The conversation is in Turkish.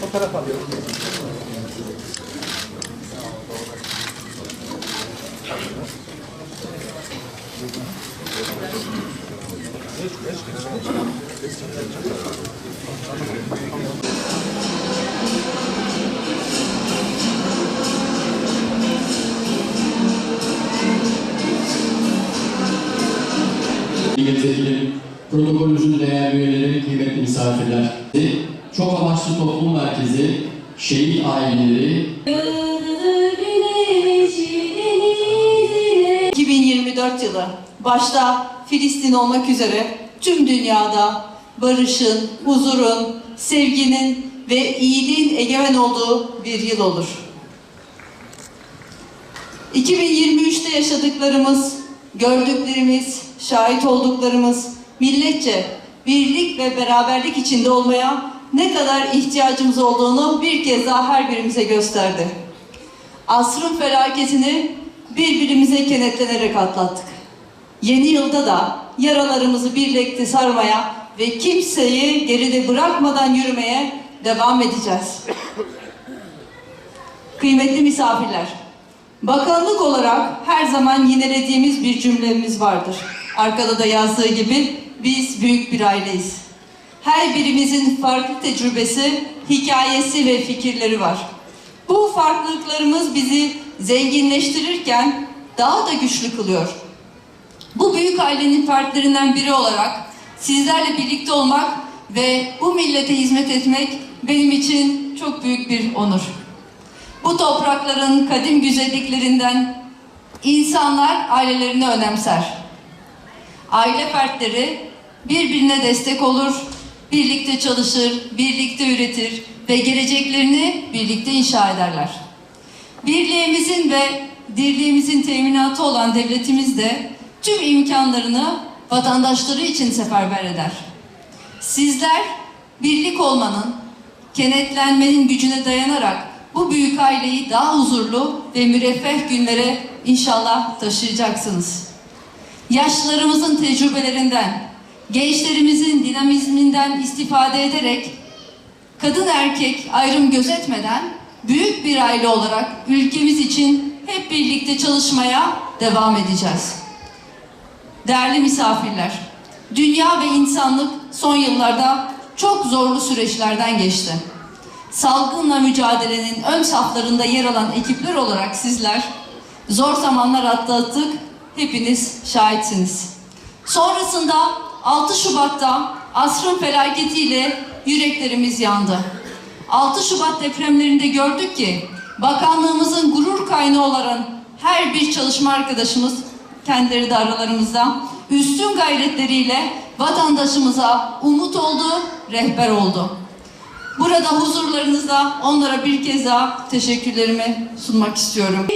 Fotoğraf alıyorum. Milletvekili, protokolümüzün değerli üyeleri, kıymetli misafirler. Çok amaçlı toplum merkezi, şehit aileleri. 2024 yılı başta Filistin olmak üzere tüm dünyada barışın, huzurun, sevginin ve iyiliğin egemen olduğu bir yıl olur. 2023'te yaşadıklarımız, gördüklerimiz, şahit olduklarımız milletçe birlik ve beraberlik içinde olmaya ne kadar ihtiyacımız olduğunu bir kez daha her birimize gösterdi. Asrın felaketini birbirimize kenetlenerek atlattık. Yeni yılda da yaralarımızı birlikte sarmaya ve kimseyi geride bırakmadan yürümeye devam edeceğiz. Kıymetli misafirler, bakanlık olarak her zaman yinelediğimiz bir cümlemiz vardır. Arkada da yazdığı gibi biz büyük bir aileyiz. Her birimizin farklı tecrübesi, hikayesi ve fikirleri var. Bu farklılıklarımız bizi zenginleştirirken daha da güçlü kılıyor. Bu büyük ailenin fertlerinden biri olarak sizlerle birlikte olmak ve bu millete hizmet etmek benim için çok büyük bir onur. Bu toprakların kadim güzelliklerinden insanlar ailelerini önemser. Aile fertleri birbirine destek olur, birlikte çalışır, birlikte üretir ve geleceklerini birlikte inşa ederler. Birliğimizin ve dirliğimizin teminatı olan devletimiz de tüm imkanlarını vatandaşları için seferber eder. Sizler birlik olmanın, kenetlenmenin gücüne dayanarak bu büyük aileyi daha huzurlu ve müreffeh günlere inşallah taşıyacaksınız. Yaşlılarımızın tecrübelerinden, gençlerimizin dinamizminden istifade ederek kadın erkek ayrım gözetmeden büyük bir aile olarak ülkemiz için hep birlikte çalışmaya devam edeceğiz. Değerli misafirler, dünya ve insanlık son yıllarda çok zorlu süreçlerden geçti. Salgınla mücadelenin ön saflarında yer alan ekipler olarak sizler zor zamanlar atlattık, hepiniz şahitsiniz. Sonrasında 6 Şubat'ta asrın felaketiyle yüreklerimiz yandı. 6 Şubat depremlerinde gördük ki bakanlığımızın gurur kaynağı olan her bir çalışma arkadaşımız, kendileri de aralarımızda, üstün gayretleriyle vatandaşımıza umut oldu, rehber oldu. Burada huzurlarınızda onlara bir kez daha teşekkürlerimi sunmak istiyorum.